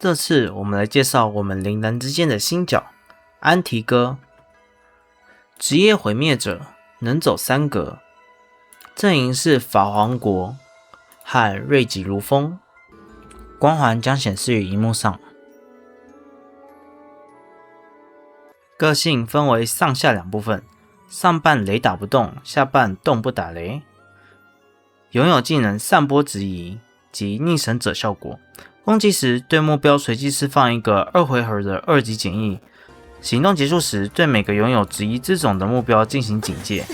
這次我們來介紹我們靈男之間的新角安提戈。職業毀滅者，能走3格，陣營是法皇國和瑞吉如風。光環將顯示於螢幕上。個性分為上下2部分，上半雷打不動，下半動不打雷。擁有技能散播质疑及逆神者效果，攻擊時對目標隨機釋放一個2回合的2級減役，行動結束時對每個擁有質疑之種的目標進行警戒，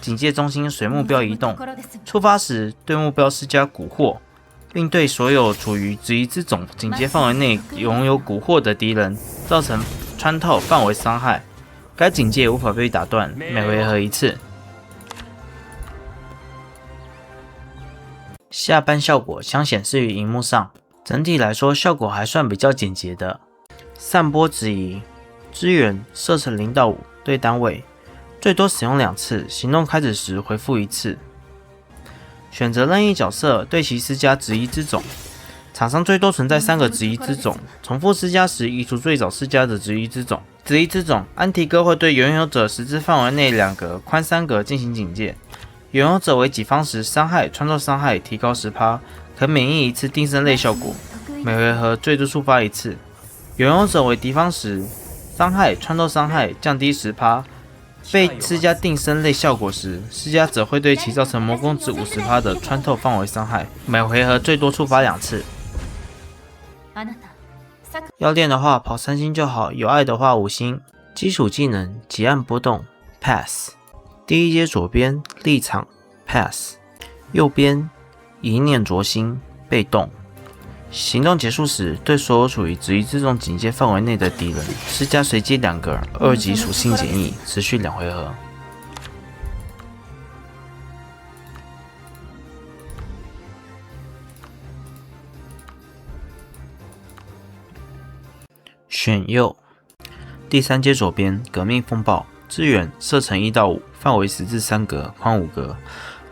警戒中心隨目標移動，觸發時對目標施加蠱惑，並對所有處於質疑之種警戒範圍內擁有蠱惑的敵人造成穿透範圍傷害，該警戒無法被打斷，每回合1次。下半效果將顯示於螢幕上。整體來說，效果還算比較簡潔的。散播質疑，支援射程0到5對單位，最多使用2次，行動開始時回復1次。選擇任意角色對其施加質疑之種，場上最多存在3個質疑之種，重複施加時移除最早施加的質疑之种。質疑之种，安提戈會對擁有者實質範圍內2格、寬3格進行警戒。擁有者為己方時，傷害、穿透傷害提高10%，可免疫1次定身類效果，每回合最多觸發1次。擁有者為敵方時，傷害、穿透傷害降低10%，被施加定身類效果時，施加者會對其造成魔攻值50%的穿透範圍傷害，每回合最多觸發2次。要練的話跑3星就好，有愛的話5星。基礎技能急按波動 Pass。第一階左邊立場 Pass， 右邊一念着心被動。行動結束時，對所有處於質疑之種警戒範圍內的敵人施加隨機2個2級屬性減役，持續2回合。選右，第3階左邊革命風暴，支援射程1到5，範圍10至3格，寬5格，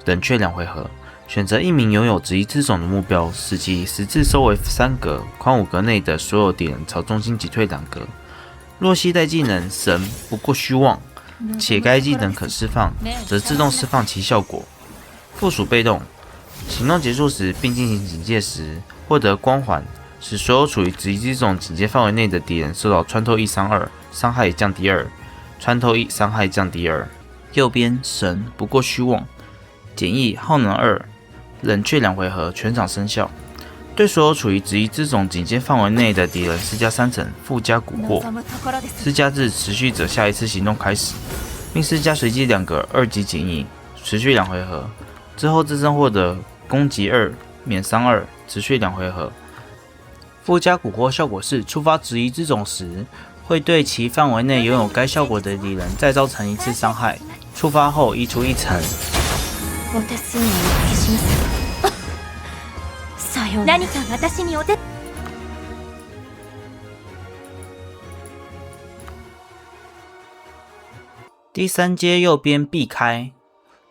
冷卻2回合。選擇一名擁有質疑之種的目標，使其10至收為3格，寬5格內的所有敵人朝中心擊退2格。若攜帶技能神不過虛妄，且該技能可釋放，則自動釋放其效果。附屬被動，行動結束時並進行警戒時，獲得光環，使所有處於質疑之種警戒範圍內的敵人受到穿透1傷2，傷害降低2，穿透1傷害降低2。右邊神不過虛妄，減役耗能2，冷卻2回合，全場生效。對所有處於質疑之種警戒範圍內的敵人施加3層附加蠱惑，施加至持續者下一次行動開始，並施加隨機2個2級減役，持續2回合。之後自身獲得攻擊2，免傷2，持續2回合。附加蠱惑效果是觸發質疑之種時，會對其範圍內擁有該效果的敵人再造成1次傷害，觸發後移除1層。第3階右邊避開，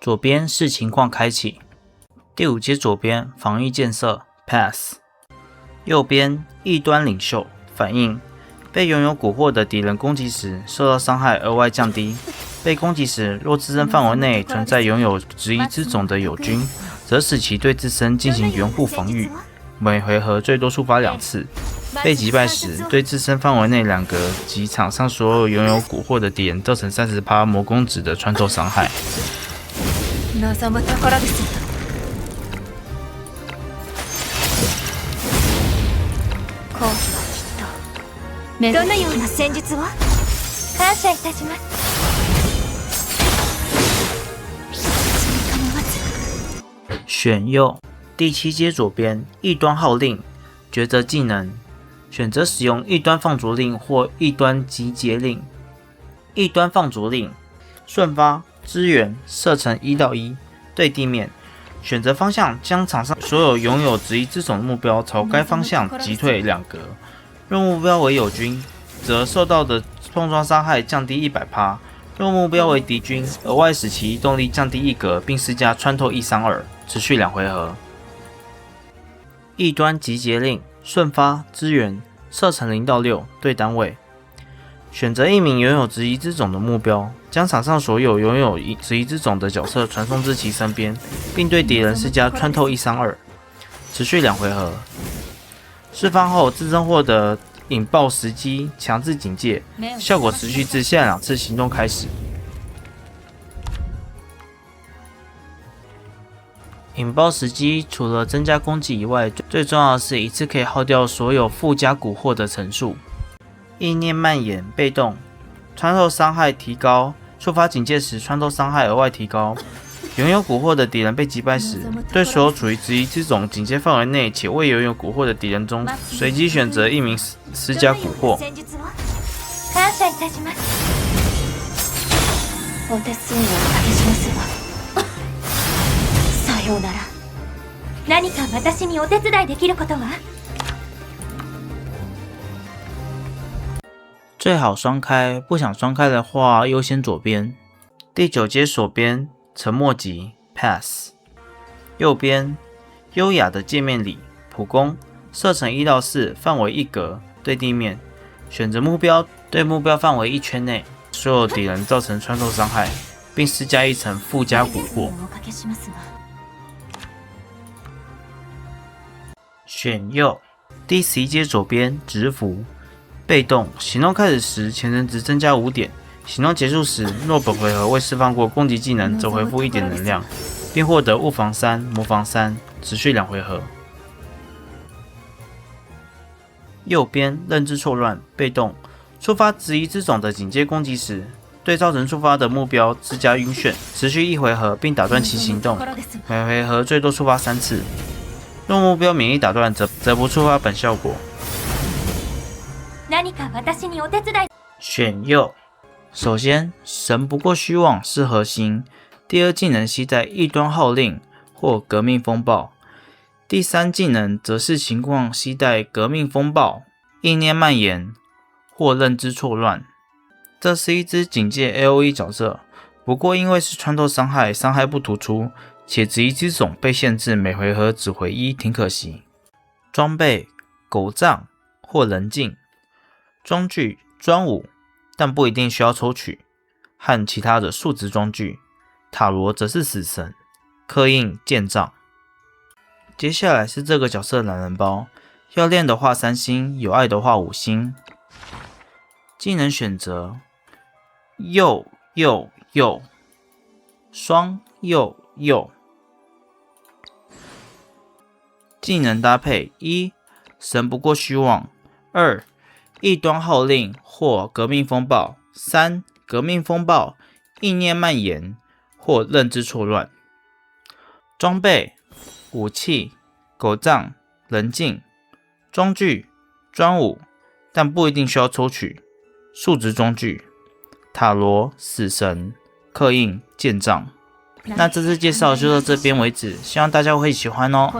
左邊視情況開啟。第5階左邊防禦建設 Pass， 右邊異端領袖反應，被擁有蠱惑的敵人攻擊時受到傷害額外降低。被攻擊時，若自身範圍內存在擁有質疑之種的友軍，則使其對自身進行援護防禦，每回合最多觸發2次。被擊敗時，對自身範圍內2格及場上所有擁有蠱惑的敵人造成30%魔攻值的穿透傷害。どのような戦術を感謝いたします。選右，第7階左邊異端號令，抉擇技能，選擇使用異端放逐令或異端集結令。異端放逐令，瞬發，支援，射程1到1，對地面，選擇方向將場上所有擁有質疑之種的目標朝該方向擊退2格。若目標為友軍，則受到的碰撞傷害降低100%。若目標為敵軍，額外使其移動力降低1格，並施加穿透1傷2，持續2回合。異端集結令，瞬發，支援，射程0到6，對單位。選擇一名擁有直移之種的目標，將場上所有擁有直移之種的角色傳送至其身邊，並對敵人施加穿透132，持續2回合。釋放後自動獲得引爆時機強制警戒，效果持續至下2次行動開始。引爆時機除了增加攻擊以外，最重要的是一次可以耗掉所有附加蠱惑的层數。意念蔓延被動，穿透傷害提高，觸發警戒時穿透傷害額外提高。擁有蠱惑的敵人被擊敗時，對所有處於直移之種警戒範圍內且未擁有蠱惑的敵人中，隨機選擇一名施加蠱惑。何か私にお手伝いできることは？最好雙開，不想雙開的話，優先左邊。第9階左邊，沉默級 Pass。右邊，優雅的界面裡，普攻，射程1到4，範圍1格，對地面。選擇目標，對目標範圍1圈內所有敵人造成穿透傷害，並施加1層附加蠱惑。選右。第11階左邊，直符。被動，行動開始時潛能值增加5點，行動結束時，若本回合未釋放過攻擊技能，則回復1點能量，並獲得物防3、魔防3，持續2回合。右邊，認知錯亂，被動，觸發直移之種的警戒攻擊時，對造成觸發的目標施加暈眩，持續1回合，並打斷其行動，每回合最多觸發3次。若目標免疫打斷，則不觸發本效果。選右。首先，神不過虛妄是核心。第2技能攜帶異端號令或革命風暴。第3技能則是情況攜帶革命風暴、意念蔓延或認知錯亂。這是一支警戒 AOE 角色，不過因為是穿透傷害，傷害不突出，且直移之種被限制每回合只回1，挺可惜。裝備：狗杖或棱鏡。裝具專武，但不一定需要抽取，和其他的數值裝具。塔羅則是死神，刻印劍杖。接下來是這個角色的懶人包，要練的話3星，有愛的話5星。技能選擇：右右右，雙右右。技能搭配：1. 神不過虛妄 2. 異端號令或革命風暴 3. 革命風暴、意念蔓延或認知錯亂。裝備：武器、狗杖、棱鏡。裝具：專武，但不一定需要抽取，數值裝具。塔羅、死神、刻印、劍杖。那這次介紹就到這邊為止，希望大家會喜歡哦。